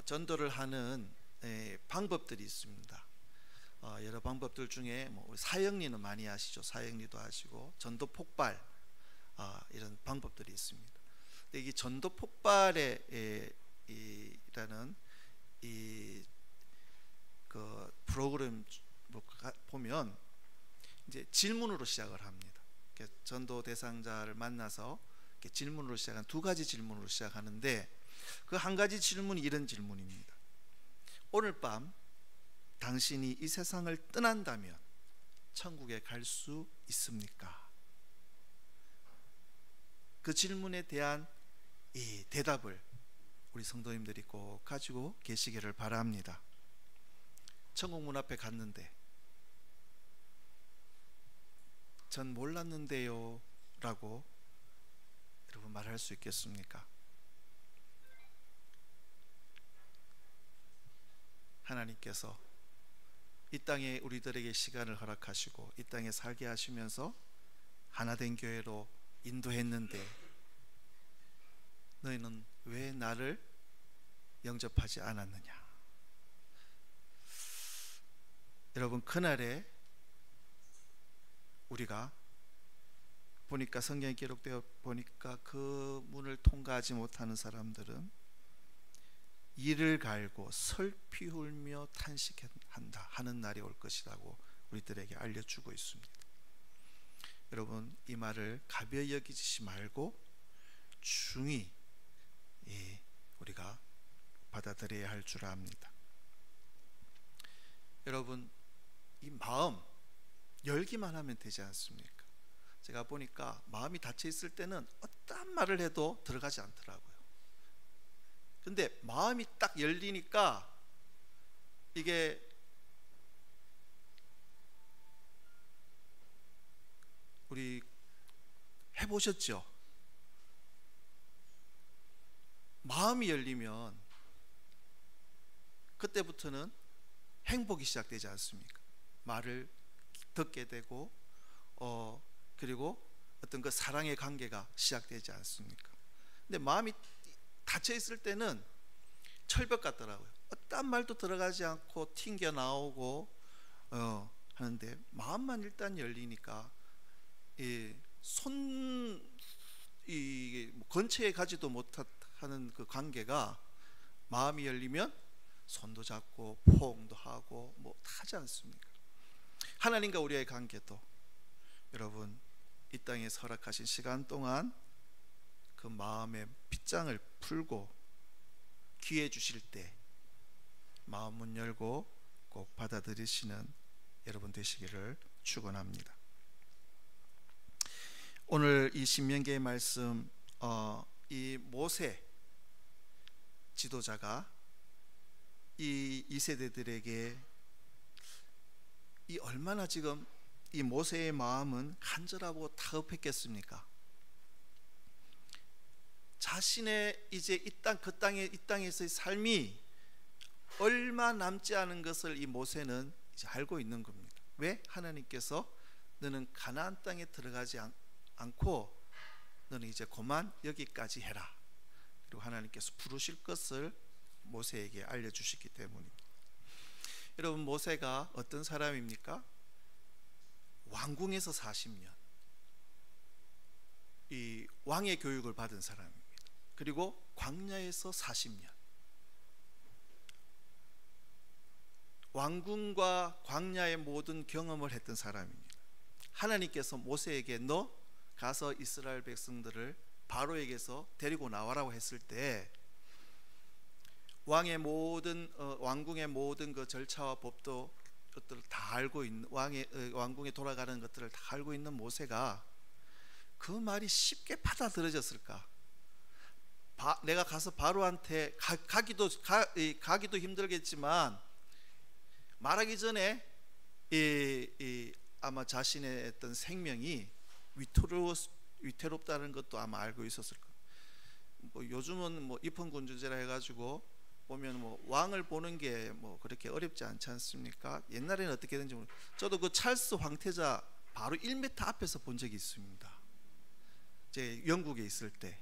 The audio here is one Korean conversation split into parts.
전도를 하는 방법들이 있습니다. 여러 방법들 중에 우리 사형리는 많이 아시죠? 사형리도 아시고 전도 폭발 이런 방법들이 있습니다. 근데 이 전도 폭발에 이라는 그 프로그램 보면 이제 질문으로 시작을 합니다. 전도 대상자를 만나서 질문으로 시작한 두 가지 질문으로 시작하는데 그 한 가지 질문이 이런 질문입니다. 오늘 밤 당신이 이 세상을 떠난다면 천국에 갈 수 있습니까? 그 질문에 대한 이 대답을 우리 성도님들이 꼭 가지고 계시기를 바랍니다. 천국 문 앞에 갔는데 전 몰랐는데요 라고 여러분 말할 수 있겠습니까? 하나님께서 이 땅에 우리들에게 시간을 허락하시고 이 땅에 살게 하시면서 하나된 교회로 인도했는데 너희는 왜 나를 영접하지 않았느냐? 여러분, 그날에 우리가 보니까 성경에 기록되어 보니까 그 문을 통과하지 못하는 사람들은 이를 갈고 슬피 울며 탄식한다 하는 날이 올 것이라고 우리들에게 알려주고 있습니다. 여러분, 이 말을 가벼이 여기지 말고 중히 우리가 받아들여야 할 줄 압니다. 여러분, 이 마음 열기만 하면 되지 않습니까? 제가 보니까 마음이 닫혀 있을 때는 어떤 말을 해도 들어가지 않더라고요. 근데 마음이 딱 열리니까 이게 우리 해보셨죠? 마음이 열리면 그때부터는 행복이 시작되지 않습니까? 말을 듣게 되고 그리고 어떤 그 사랑의 관계가 시작되지 않습니까? 근데 마음이 닫혀 있을 때는 철벽 같더라고요. 어떤 말도 들어가지 않고 튕겨 나오고 하는데 마음만 일단 열리니까 근처에 가지도 못하는 그 관계가 마음이 열리면 손도 잡고 포옹도 하고 뭐 하지 않습니까? 하나님과 우리의 관계도 여러분 이 땅에 허락하신 시간 동안 그 마음의 빗장을 풀고 기회 주실 때 마음 문 열고 꼭 받아들이시는 여러분 되시기를 축원합니다. 오늘 이 신명기의 말씀 이 모세 지도자가 이 세대들에게 이 얼마나 지금 이 모세의 마음은 간절하고 다급했겠습니까? 자신의 이제 이 땅에서의 삶이 얼마 남지 않은 것을 이 모세는 이제 알고 있는 겁니다. 왜? 하나님께서 너는 가나안 땅에 들어가지 않고 너는 이제 그만 여기까지 해라. 그리고 하나님께서 부르실 것을 모세에게 알려주시기 때문입니다. 여러분, 모세가 어떤 사람입니까? 왕궁에서 40년 이 왕의 교육을 받은 사람입니다. 그리고 광야에서 40년 왕궁과 광야의 모든 경험을 했던 사람입니다. 하나님께서 모세에게 너 가서 이스라엘 백성들을 바로에게서 데리고 나와라고 했을 때 왕궁의 모든 그 절차와 법도 것들을 다 알고 있는 왕궁에 돌아가는 것들을 다 알고 있는 모세가 그 말이 쉽게 받아들여졌을까? 내가 가서 바로한테 가기도 힘들겠지만 말하기 전에 아마 자신의 어떤 생명이 위태롭다는 것도 아마 알고 있었을 거예요. 뭐 요즘은 뭐 입헌군주제라 해가지고 보면 뭐 왕을 보는 게 뭐 그렇게 어렵지 않지 않습니까? 옛날에는 어떻게 되는지 모르겠어요. 저도 그 찰스 황태자 바로 1m 앞에서 본 적이 있습니다. 제 영국에 있을 때.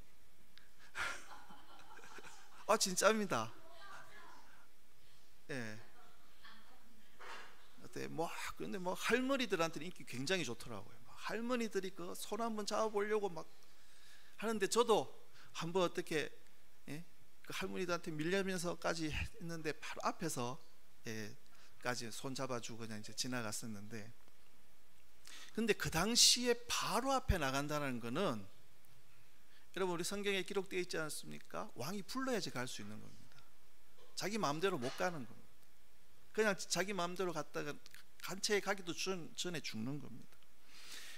진짜입니다. 예. 어때 뭐 그런데 뭐 할머니들한테는 인기 굉장히 좋더라고요. 할머니들이 그 손 한번 잡아보려고 막 하는데 저도 한번 어떻게 예? 그 할머니들한테 밀려면서까지 했는데 바로 앞에서 예, 까지 손 잡아주고 그냥 이제 지나갔었는데, 근데 그 당시에 바로 앞에 나간다는 거는 여러분 우리 성경에 기록되어 있지 않습니까? 왕이 불러야지 갈 수 있는 겁니다. 자기 마음대로 못 가는 겁니다. 그냥 자기 마음대로 갔다가 간체에 가기도 전에 죽는 겁니다.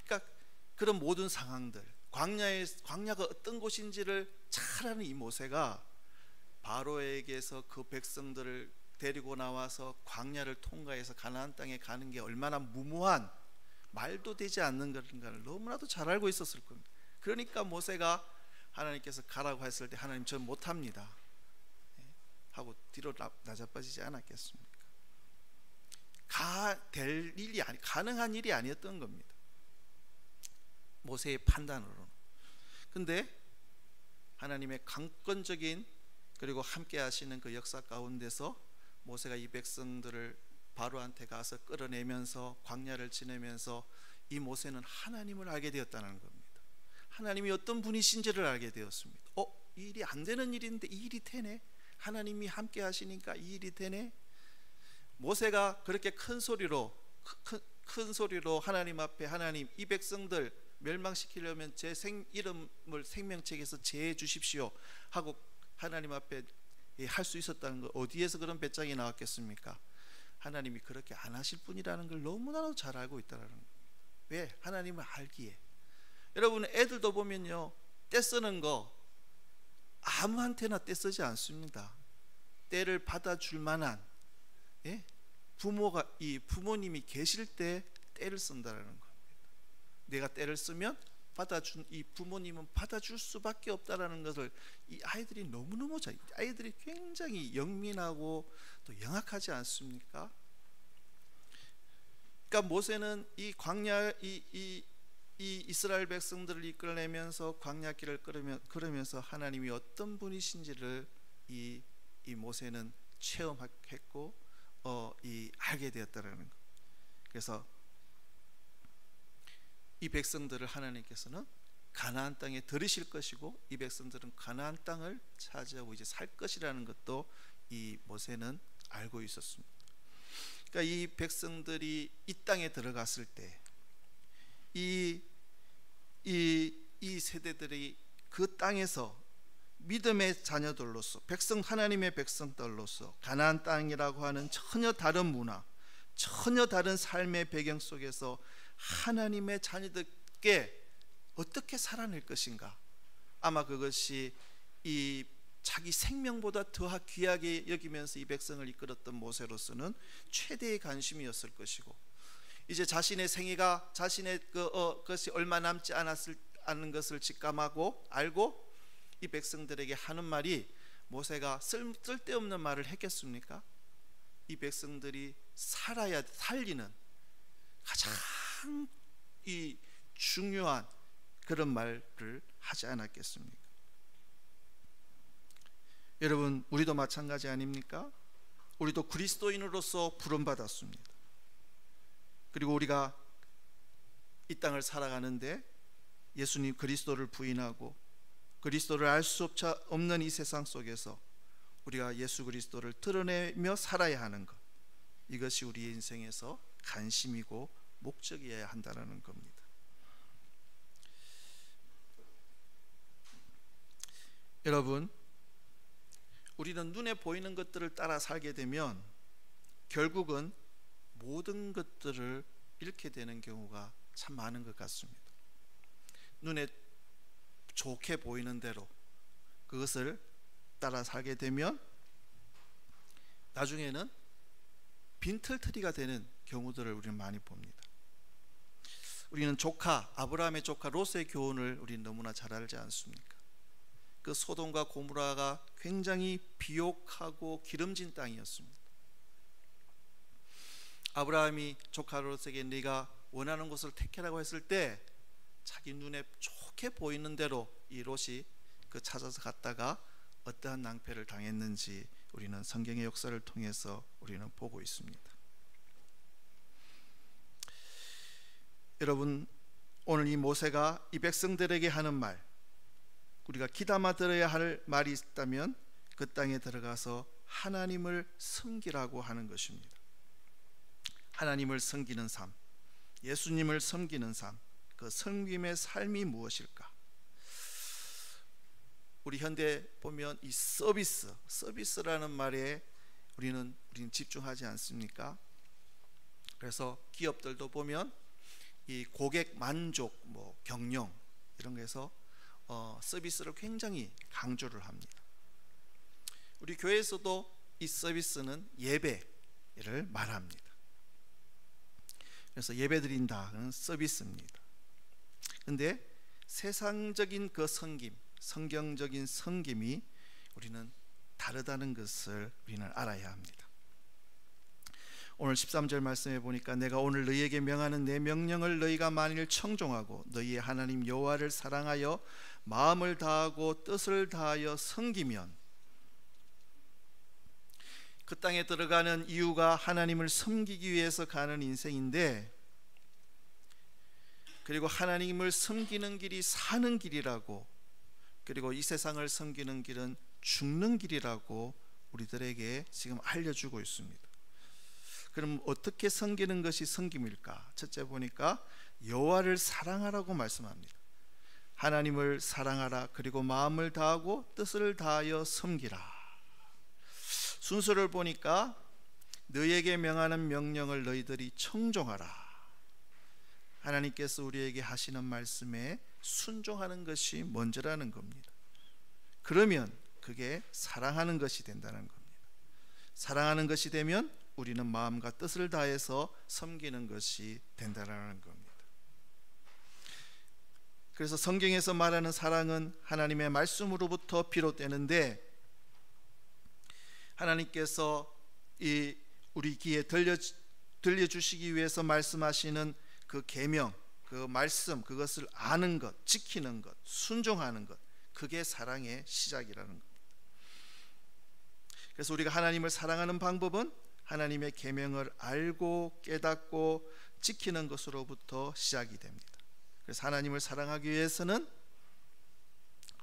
그러니까 그런 모든 상황들, 광야가 어떤 곳인지를 잘 아는 이 모세가 바로에게서 그 백성들을 데리고 나와서 광야를 통과해서 가나안 땅에 가는 게 얼마나 무모한 말도 되지 않는 것인가를 너무나도 잘 알고 있었을 겁니다. 그러니까 모세가 하나님께서 가라고 했을 때 하나님 전 못합니다 하고 뒤로 나자빠지지 않았겠습니까? 가능한 일이 아니었던 겁니다, 모세의 판단으로는. 근데 하나님의 강권적인 그리고 함께 하시는 그 역사 가운데서 모세가 이 백성들을 바로한테 가서 끌어내면서 광야를 지내면서 이 모세는 하나님을 알게 되었다는 겁니다. 하나님이 어떤 분이신지를 알게 되었습니다. 이 일이 안 되는 일인데 이 일이 되네, 하나님이 함께 하시니까 이 일이 되네. 모세가 그렇게 큰 소리로 하나님 앞에, 하나님 이 백성들 멸망시키려면 제 이름을 생명책에서 제해 주십시오 하고 하나님 앞에 할 수 있었다는 거, 어디에서 그런 배짱이 나왔겠습니까? 하나님이 그렇게 안 하실 분이라는 걸 너무나도 잘 알고 있다는 거예요. 왜? 하나님을 알기에. 여러분 애들도 보면요, 떼쓰는 거 아무한테나 떼쓰지 않습니다. 때를 받아줄 만한 부모님이 계실 때 때를 쓴다는 겁니다. 내가 때를 쓰면 이 부모님은 받아줄 수밖에 없다라는 것을 이 아이들이 너무너무 아이들이 굉장히 영민하고 또 영악하지 않습니까? 그러니까 모세는 이 광야 이 이스라엘 백성들을 이끌어내면서 광야길을 걸으면서 하나님이 어떤 분이신지를 이 모세는 체험했고 알게 되었다라는 것. 그래서 이 백성들을 하나님께서는 가나안 땅에 들이실 것이고 이 백성들은 가나안 땅을 차지하고 이제 살 것이라는 것도 이 모세는 알고 있었습니다. 그러니까 이 백성들이 이 땅에 들어갔을 때 이 세대들이 그 땅에서 믿음의 자녀들로서 하나님의 백성들로서 가나안 땅이라고 하는 전혀 다른 문화, 전혀 다른 삶의 배경 속에서 하나님의 자녀들께 어떻게 살아낼 것인가, 아마 그것이 이 자기 생명보다 더 귀하게 여기면서 이 백성을 이끌었던 모세로서는 최대의 관심이었을 것이고, 이제 자신의 생애가 자신의 그것이 얼마 남지 않은 것을 직감하고 알고 이 백성들에게 하는 말이, 모세가 쓸데없는 말을 했겠습니까? 이 백성들이 살리는 가장 이 중요한 그런 말을 하지 않았겠습니까? 여러분 우리도 마찬가지 아닙니까? 우리도 그리스도인으로서 부름받았습니다. 그리고 우리가 이 땅을 살아가는데 예수님 그리스도를 부인하고 그리스도를 알 수 없는 이 세상 속에서 우리가 예수 그리스도를 드러내며 살아야 하는 것, 이것이 우리의 인생에서 관심이고 목적이어야 한다는 겁니다. 여러분 우리는 눈에 보이는 것들을 따라 살게 되면 결국은 모든 것들을 잃게 되는 경우가 참 많은 것 같습니다. 눈에 좋게 보이는 대로 그것을 따라 살게 되면 나중에는 빈털터리가 되는 경우들을 우리는 많이 봅니다. 우리는 아브라함의 조카 롯의 교훈을 우리는 너무나 잘 알지 않습니까? 그 소돔과 고모라가 굉장히 비옥하고 기름진 땅이었습니다. 아브라함이 조카 롯에게 네가 원하는 곳을 택하라고 했을 때 자기 눈에 좋게 보이는 대로 이 롯이 찾아서 갔다가 어떠한 낭패를 당했는지 우리는 성경의 역사를 통해서 우리는 보고 있습니다. 여러분, 오늘 이 모세가 이 백성들에게 하는 말, 우리가 귀담아 들어야 할 말이 있다면 그 땅에 들어가서 하나님을 섬기라고 하는 것입니다. 하나님을 섬기는 삶, 예수님을 섬기는 삶, 그 섬김의 삶이 무엇일까? 우리 현대 보면 이 서비스라는 말에 우리는 집중하지 않습니까? 그래서 기업들도 보면 이 고객 만족, 경영 이런 거에서 서비스를 굉장히 강조를 합니다. 우리 교회에서도 이 서비스는 예배를 말합니다. 그래서 예배 드린다는 서비스입니다. 그런데 세상적인 그 섬김, 성경적인 섬김이 우리는 다르다는 것을 우리는 알아야 합니다. 오늘 13절 말씀에 보니까 내가 오늘 너희에게 명하는 내 명령을 너희가 만일 청종하고 너희의 하나님 여호와를 사랑하여 마음을 다하고 뜻을 다하여 섬기면, 그 땅에 들어가는 이유가 하나님을 섬기기 위해서 가는 인생인데, 그리고 하나님을 섬기는 길이 사는 길이라고, 그리고 이 세상을 섬기는 길은 죽는 길이라고 우리들에게 지금 알려주고 있습니다. 그럼 어떻게 섬기는 것이 섬김일까? 첫째 보니까 여호와를 사랑하라고 말씀합니다. 하나님을 사랑하라, 그리고 마음을 다하고 뜻을 다하여 섬기라. 순서를 보니까 너희에게 명하는 명령을 너희들이 청종하라. 하나님께서 우리에게 하시는 말씀에 순종하는 것이 먼저라는 겁니다. 그러면 그게 사랑하는 것이 된다는 겁니다. 사랑하는 것이 되면 우리는 마음과 뜻을 다해서 섬기는 것이 된다는 겁니다. 그래서 성경에서 말하는 사랑은 하나님의 말씀으로부터 비롯되는데, 하나님께서 이 우리 귀에 들려주시기 위해서 말씀하시는 그 계명, 그 말씀, 그것을 아는 것, 지키는 것, 순종하는 것, 그게 사랑의 시작이라는 겁니다. 그래서 우리가 하나님을 사랑하는 방법은 하나님의 계명을 알고 깨닫고 지키는 것으로부터 시작이 됩니다. 그래서 하나님을 사랑하기 위해서는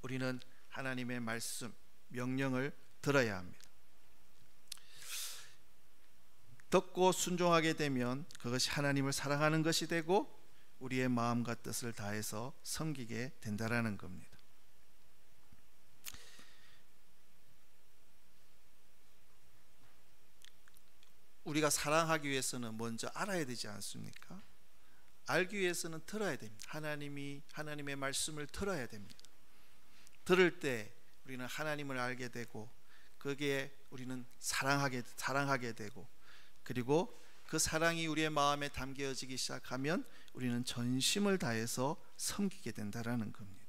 우리는 하나님의 말씀, 명령을 들어야 합니다. 듣고 순종하게 되면 그것이 하나님을 사랑하는 것이 되고 우리의 마음과 뜻을 다해서 섬기게 된다라는 겁니다. 우리가 사랑하기 위해서는 먼저 알아야 되지 않습니까? 알기 위해서는 들어야 됩니다. 하나님의 말씀을 들어야 됩니다. 들을 때 우리는 하나님을 알게 되고, 거기에 우리는 사랑하게 되고, 그리고 그 사랑이 우리의 마음에 담겨지기 시작하면 우리는 전심을 다해서 섬기게 된다라는 겁니다.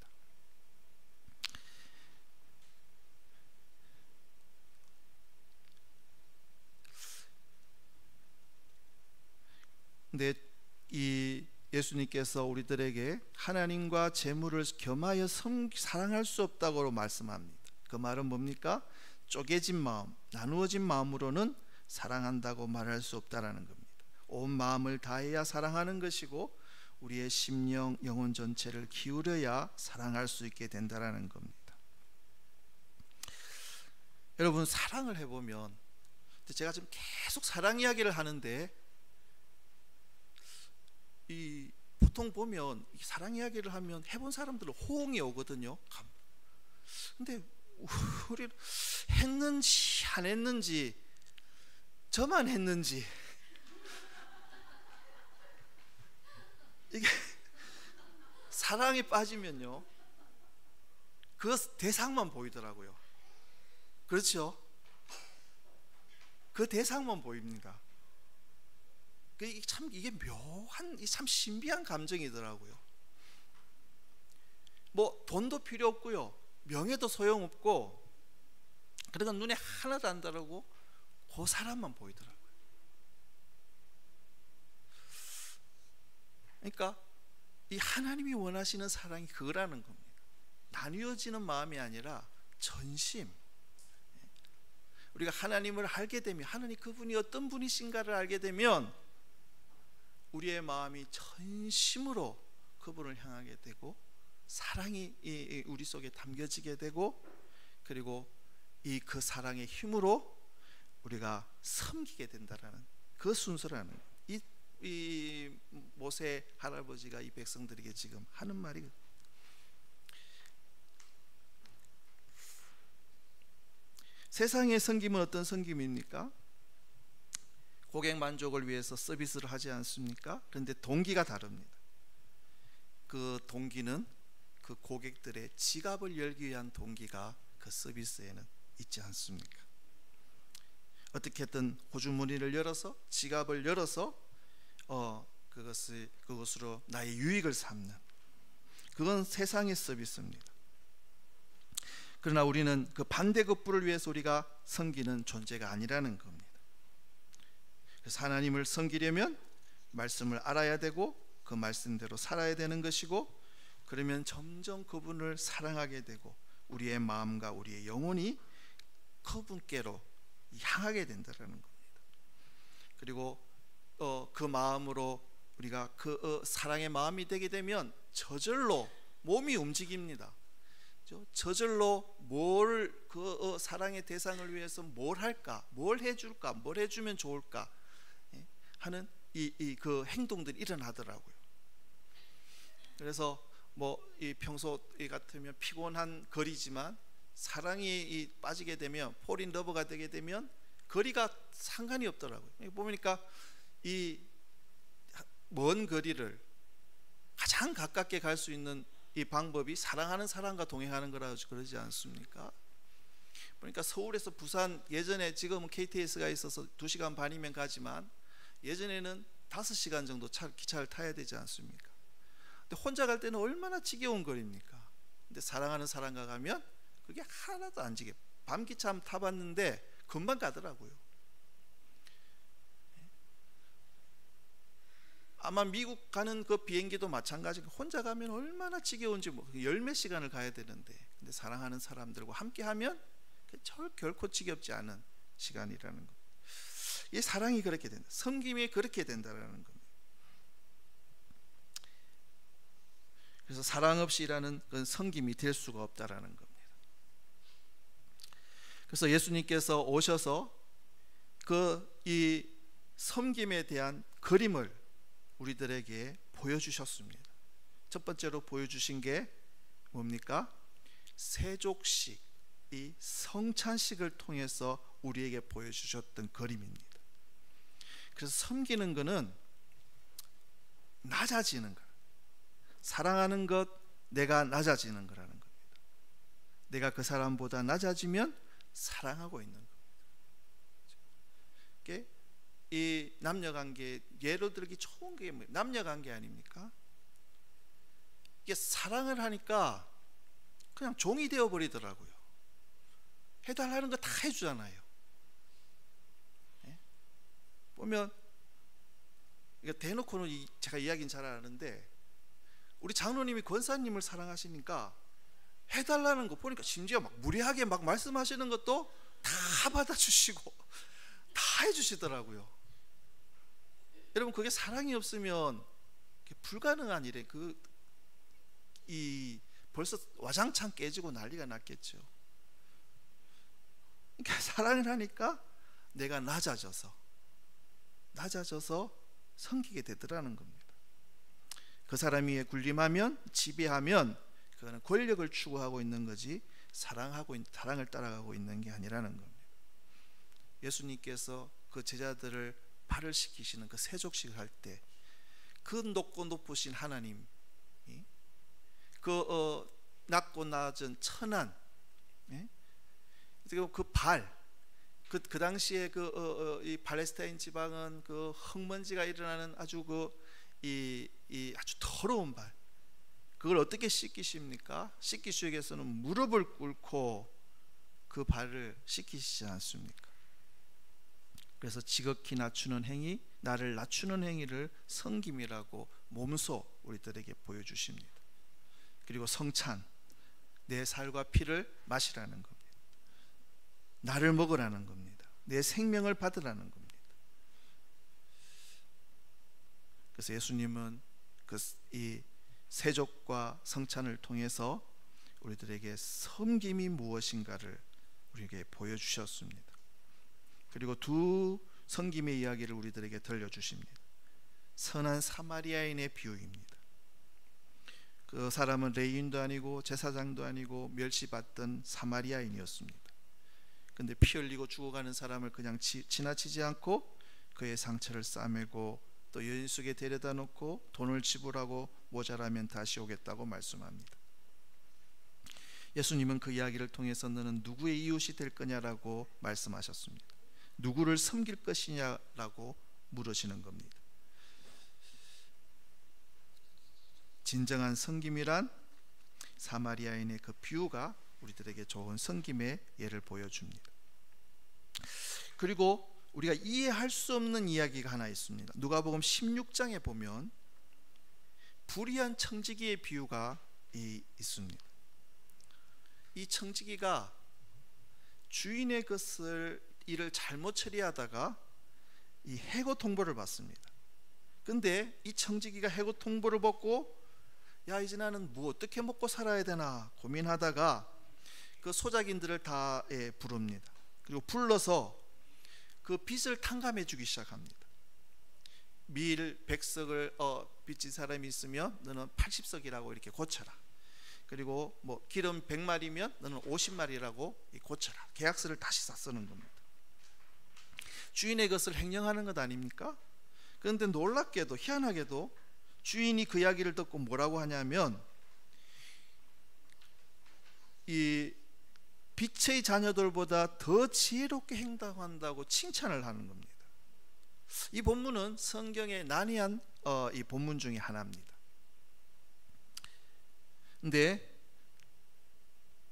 근데 이 예수님께서 우리들에게 하나님과 재물을 겸하여 사랑할 수 없다고 말씀합니다. 그 말은 뭡니까? 쪼개진 마음, 나누어진 마음으로는 사랑한다고 말할 수 없다라는 겁니다. 온 마음을 다해야 사랑하는 것이고 우리의 심령, 영혼 전체를 기울여야 사랑할 수 있게 된다라는 겁니다. 여러분, 사랑을 해보면, 제가 지금 계속 사랑 이야기를 하는데 보통 보면 사랑 이야기를 하면 해본 사람들은 호응이 오거든요. 근데 우리 했는지 안 했는지, 저만 했는지, 이게 사랑에 빠지면요 그 대상만 보이더라고요. 그렇죠? 그 대상만 보입니다. 이게 묘한, 참 신비한 감정이더라고요. 돈도 필요 없고요, 명예도 소용없고, 그러니까 눈에 하나도 안 다르고 그 사람만 보이더라고요. 그러니까 이 하나님이 원하시는 사랑이 그거라는 겁니다. 나뉘어지는 마음이 아니라 전심, 우리가 하나님을 알게 되면, 하나님 그분이 어떤 분이신가를 알게 되면 우리의 마음이 전심으로 그분을 향하게 되고 사랑이 우리 속에 담겨지게 되고, 그리고 그 사랑의 힘으로 우리가 섬기게 된다라는 그 순서라는, 이 모세 할아버지가 이 백성들에게 지금 하는 말이, 세상의 섬김은 어떤 섬김입니까? 고객 만족을 위해서 서비스를 하지 않습니까? 그런데 동기가 다릅니다. 그 동기는 그 고객들의 지갑을 열기 위한 동기가 그 서비스에는 있지 않습니까? 어떻게든 호주머니를 열어서, 지갑을 열어서 그것으로 나의 유익을 삼는, 그건 세상의 서비스입니다. 그러나 우리는 그 반대급부를 위해서 우리가 섬기는 존재가 아니라는 겁니다. 그래서 하나님을 섬기려면 말씀을 알아야 되고 그 말씀대로 살아야 되는 것이고, 그러면 점점 그분을 사랑하게 되고 우리의 마음과 우리의 영혼이 그분께로 향하게 된다는 겁니다. 그리고 그 마음으로 우리가 그 사랑의 마음이 되게 되면 저절로 몸이 움직입니다. 저절로 그 사랑의 대상을 위해서 뭘 할까, 뭘 해줄까, 뭘 해주면 좋을까 하는 그 행동들이 일어나더라고요. 그래서 이 평소 같으면 피곤한 거리지만 사랑이 빠지게 되면, 폴인 러버가 되게 되면 거리가 상관이 없더라고요. 보니까 이 먼 거리를 가장 가깝게 갈 수 있는 이 방법이 사랑하는 사람과 동행하는 거라고 그러지 않습니까? 그러니까 서울에서 부산, 예전에, 지금은 KTX가 있어서 2시간 반이면 가지만 예전에는 5시간 정도 기차를 타야 되지 않습니까? 근데 혼자 갈 때는 얼마나 지겨운 거리입니까? 근데 사랑하는 사람과 가면 그게 하나도 안 지겨워. 밤 기차 한번 타봤는데 금방 가더라고요. 아마 미국 가는 그 비행기도 마찬가지고, 혼자 가면 얼마나 지겨운지, 열 몇 시간을 가야 되는데, 근데 사랑하는 사람들과 함께 하면 결코 지겹지 않은 시간이라는 것. 이 사랑이 그렇게 된다, 섬김이 그렇게 된다라는 겁니다. 그래서 사랑 없이 일하는 그 섬김이 될 수가 없다라는 겁니다. 그래서 예수님께서 오셔서 이 섬김에 대한 그림을 우리들에게 보여주셨습니다. 첫 번째로 보여주신 게 뭡니까? 세족식, 이 성찬식을 통해서 우리에게 보여주셨던 그림입니다. 그래서 섬기는 것은 낮아지는 것, 사랑하는 것, 내가 낮아지는 거라는 겁니다. 내가 그 사람보다 낮아지면 사랑하고 있는 겁니다. 이 남녀관계, 예로 들기 좋은 게 남녀관계 아닙니까? 이게 사랑을 하니까 그냥 종이 되어 버리더라고요. 해달라는 거 다 해주잖아요. 보면 대놓고는 제가 이야기는 잘 아는데, 우리 장로님이 권사님을 사랑하시니까 해달라는 거 보니까 심지어 막 무례하게 막 말씀하시는 것도 다 받아주시고 다 해주시더라고요. 여러분, 그게 사랑이 없으면 불가능한 일에 벌써 와장창 깨지고 난리가 났겠죠. 그러니까 사랑을 하니까 내가 낮아져서 섬기게 되더라는 겁니다. 그 사람이 군림하면, 지배하면 그거는 권력을 추구하고 있는 거지 사랑을 따라가고 있는 게 아니라는 겁니다. 예수님께서 그 제자들을 발을 씻기시는 그 세족식을 할 때 그 높고 높으신 하나님, 그 낮고 낮은 천한, 그 발, 그 당시에 이 팔레스타인 지방은 그 흙먼지가 일어나는 아주 아주 더러운 발, 그걸 어떻게 씻기십니까? 씻기시기 위해서는 무릎을 꿇고 그 발을 씻기시지 않습니까? 그래서 지극히 낮추는 행위, 나를 낮추는 행위를 섬김이라고 몸소 우리들에게 보여주십니다. 그리고 성찬, 내 살과 피를 마시라는 겁니다. 나를 먹으라는 겁니다. 내 생명을 받으라는 겁니다. 그래서 예수님은 이 세족과 성찬을 통해서 우리들에게 섬김이 무엇인가를 우리에게 보여주셨습니다. 그리고 두 섬김의 이야기를 우리들에게 들려주십니다. 선한 사마리아인의 비유입니다. 그 사람은 레위인도 아니고 제사장도 아니고 멸시받던 사마리아인이었습니다. 근데 피 흘리고 죽어가는 사람을 그냥 지나치지 않고 그의 상처를 싸매고 또 여인숙에 데려다 놓고 돈을 지불하고 모자라면 다시 오겠다고 말씀합니다. 예수님은 그 이야기를 통해서 너는 누구의 이웃이 될 거냐라고 말씀하셨습니다. 누구를 섬길 것이냐라고 물으시는 겁니다. 진정한 섬김이란 사마리아인의 그 비유가 우리들에게 좋은 섬김의 예를 보여줍니다. 그리고 우리가 이해할 수 없는 이야기가 하나 있습니다. 누가복음 16장에 보면 불의한 청지기의 비유가 있습니다. 이 청지기가 주인의 것을 일을 잘못 처리하다가 이 해고 통보를 받습니다. 근데 이 청지기가 해고 통보를 받고 야 이제 나는 뭐 어떻게 먹고 살아야 되나 고민하다가 그 소작인들을 다 부릅니다. 그리고 불러서 그 빚을 탕감해 주기 시작합니다. 밀 100석을 빚진 사람이 있으면 너는 80석이라고 이렇게 고쳐라. 그리고 뭐 기름 100마리면 너는 50마리라고 고쳐라. 계약서를 다시 쓰는 겁니다. 주인의 것을 횡령하는 것 아닙니까? 그런데 놀랍게도 희한하게도 주인이 그 이야기를 듣고 뭐라고 하냐면 이 빛의 자녀들보다 더 지혜롭게 행동한다고 칭찬을 하는 겁니다. 이 본문은 성경의 난해한 이 본문 중에 하나입니다. 근데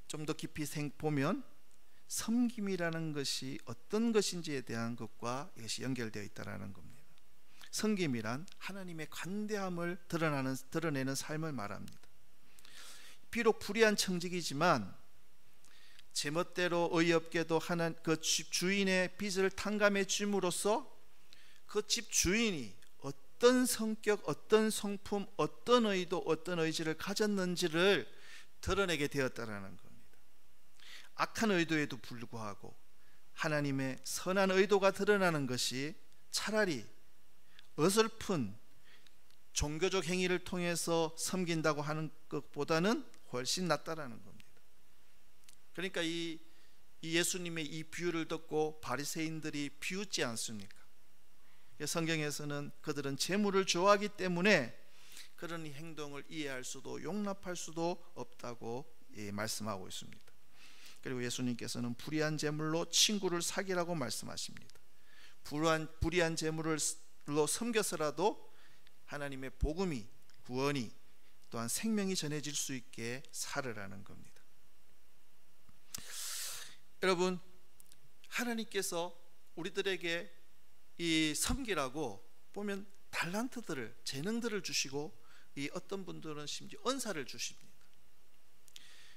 좀 더 깊이 보면 섬김이라는 것이 어떤 것인지에 대한 것과 이것이 연결되어 있다는 겁니다. 섬김이란 하나님의 관대함을 드러내는 삶을 말합니다. 비록 불의한 청지기지만 제멋대로 어이없게도 그 집 주인의 빚을 탕감해 줌으로써 그 집 주인이 어떤 성격, 어떤 성품, 어떤 의도, 어떤 의지를 가졌는지를 드러내게 되었다라는 겁니다. 악한 의도에도 불구하고 하나님의 선한 의도가 드러나는 것이 차라리 어설픈 종교적 행위를 통해서 섬긴다고 하는 것보다는 훨씬 낫다라는 겁니다. 그러니까 이 예수님의 이 비유를 듣고 바리새인들이 비웃지 않습니까? 성경에서는 그들은 재물을 좋아하기 때문에 그런 행동을 이해할 수도 용납할 수도 없다고 말씀하고 있습니다. 그리고 예수님께서는 불의한 재물로 친구를 사귀라고 말씀하십니다. 불의한 재물로 섬겨서라도 하나님의 복음이, 구원이, 또한 생명이 전해질 수 있게 살으라는 겁니다. 여러분, 하나님께서 우리들에게 이 섬기라고 보면 달란트들을, 재능들을 주시고 이 어떤 분들은 심지어 은사를 주십니다.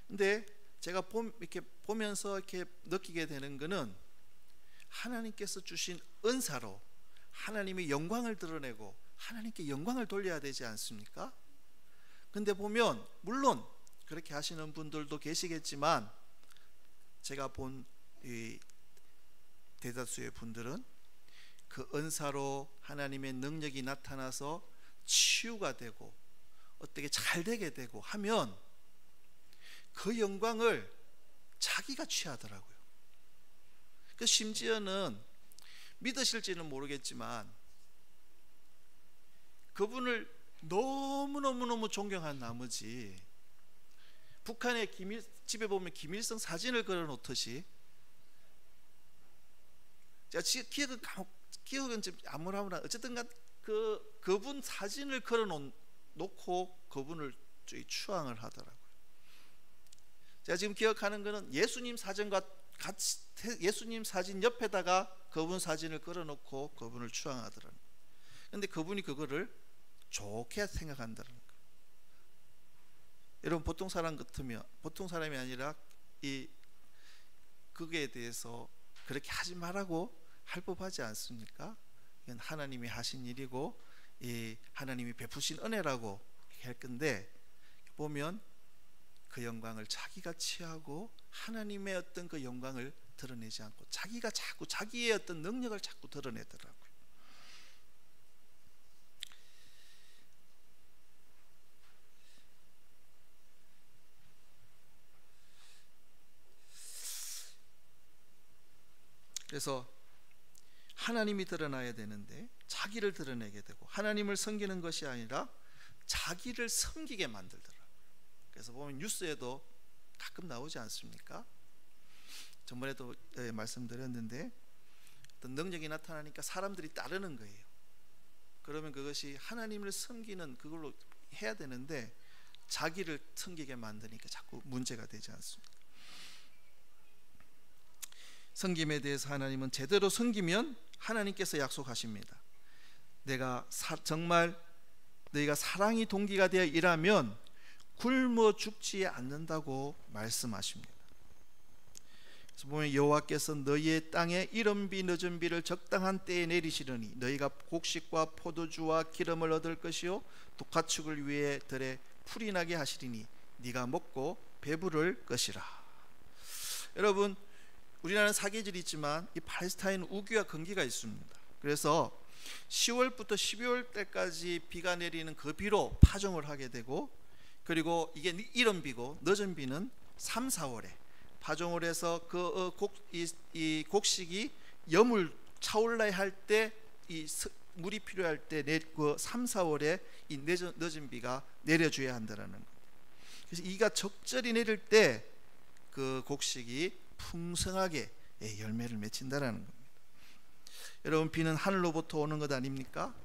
근데 제가 이렇게 보면서 이렇게 느끼게 되는 것은 하나님께서 주신 은사로 하나님의 영광을 드러내고 하나님께 영광을 돌려야 되지 않습니까? 근데 보면 물론 그렇게 하시는 분들도 계시겠지만 제가 본 이 대다수의 분들은 그 은사로 하나님의 능력이 나타나서 치유가 되고 어떻게 잘 되게 되고 하면 그 영광을 자기가 취하더라고요. 그 심지어는 믿으실지는 모르겠지만 그분을 너무너무 존경한 나머지 북한의 집에 보면 김일성 사진을 걸어 놓듯이, 제가 기억은 좀 아무렇나 어쨌든 그분 사진을 걸어 놓고 그분을 추앙을 하더라고요. 제가 지금 기억하는 것은 예수님 사진과 같이 예수님 사진 옆에다가 그분 사진을 걸어 놓고 그분을 추앙하더라고요. 근데 그분이 그거를 좋게 생각한다는 거예요. 여러분, 보통 사람이 아니라 이 그거에 대해서 그렇게 하지 말라고 할 법하지 않습니까? 이건 하나님이 하신 일이고 이 하나님이 베푸신 은혜라고 할 건데, 보면 그 영광을 자기가 취하고 하나님의 어떤 그 영광을 드러내지 않고 자기가 자꾸 자기의 어떤 능력을 자꾸 드러내더라고요. 그래서 하나님이 드러나야 되는데 자기를 드러내게 되고, 하나님을 섬기는 것이 아니라 자기를 섬기게 만들더라고요. 그래서 보면 뉴스에도 가끔 나오지 않습니까? 전번에도 말씀드렸는데, 어떤 능력이 나타나니까 사람들이 따르는 거예요. 그러면 그것이 하나님을 섬기는 그걸로 해야 되는데 자기를 섬기게 만드니까 자꾸 문제가 되지 않습니다. 섬김에 대해서 하나님은 제대로 섬기면 하나님께서 약속하십니다. 정말 너희가 사랑이 동기가 되어 일하면 굶어 죽지 않는다고 말씀하십니다. 그래서 보면 여호와께서 너희의 땅에 이른 비 늦은 비를 적당한 때에 내리시려니 너희가 곡식과 포도주와 기름을 얻을 것이요 또 가축을 위해 들에 풀이 나게 하시리니 네가 먹고 배부를 것이라. 여러분, 우리나라는 사계절이 있지만 이 팔레스타인은 우기와 건기가 있습니다. 그래서 10월부터 12월 때까지 비가 내리는 그 비로 파종을 하게 되고, 그리고 이게 이른 비고 늦은 비는 3, 4월에 파종을 해서 이 곡식이 염을 차올라야 할 때, 이 물이 필요할 때 그 3, 4월에 이 늦은 비가 내려줘야 한다는 것. 그래서 이가 적절히 내릴 때 그 곡식이 풍성하게 열매를 맺힌다라는 겁니다. 여러분, 비는 하늘로부터 오는 것 아닙니까?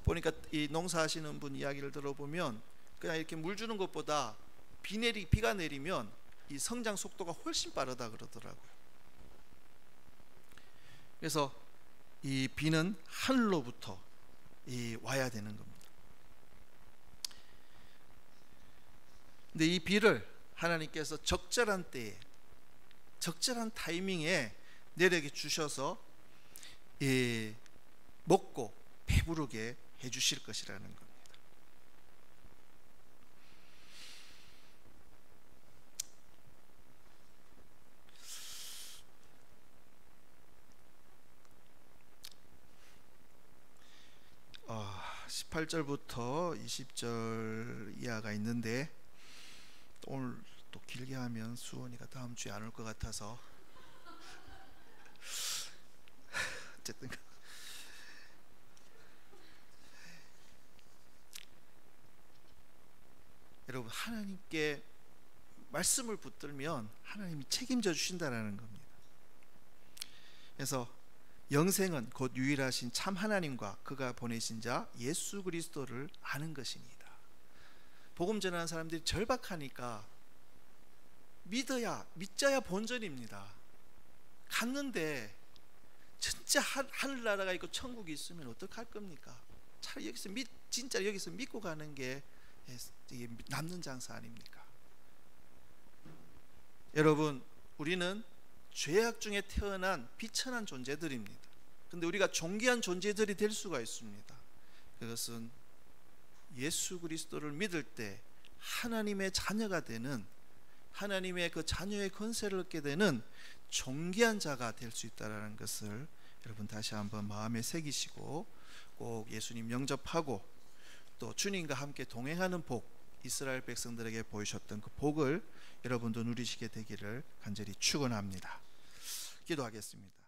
보니까 이 농사하시는 분 이야기를 들어보면 그냥 이렇게 물 주는 것보다 비가 내리면 이 성장 속도가 훨씬 빠르다 그러더라고요. 그래서 이 비는 하늘로부터 와야 되는 겁니다. 근데 이 비를 하나님께서 적절한 때에 적절한 타이밍에 내려게 주셔서 먹고 배부르게 해주실 것이라는 겁니다. 어, 18절부터 20절 이하가 있는데 오늘 또 길게 하면 수원이가 다음 주에 안 올 것 같아서 어쨌든 여러분, 하나님께 말씀을 붙들면 하나님이 책임져 주신다라는 겁니다. 그래서 영생은 곧 유일하신 참 하나님과 그가 보내신 자 예수 그리스도를 아는 것입니다. 복음 전하는 사람들이 절박하니까 믿자야 본전입니다. 갔는데 진짜 하늘나라가 있고 천국이 있으면 어떡할 겁니까? 차라리 진짜 여기서 믿고 가는 게 남는 장사 아닙니까? 여러분, 우리는 죄악 중에 태어난 비천한 존재들입니다. 근데 우리가 존귀한 존재들이 될 수가 있습니다. 그것은 예수 그리스도를 믿을 때 하나님의 자녀가 되는, 하나님의 그 자녀의 권세를 얻게 되는 존귀한 자가 될 수 있다는 것을 여러분 다시 한번 마음에 새기시고, 꼭 예수님 영접하고 또 주님과 함께 동행하는 복, 이스라엘 백성들에게 보이셨던 그 복을 여러분도 누리시게 되기를 간절히 축원합니다. 기도하겠습니다.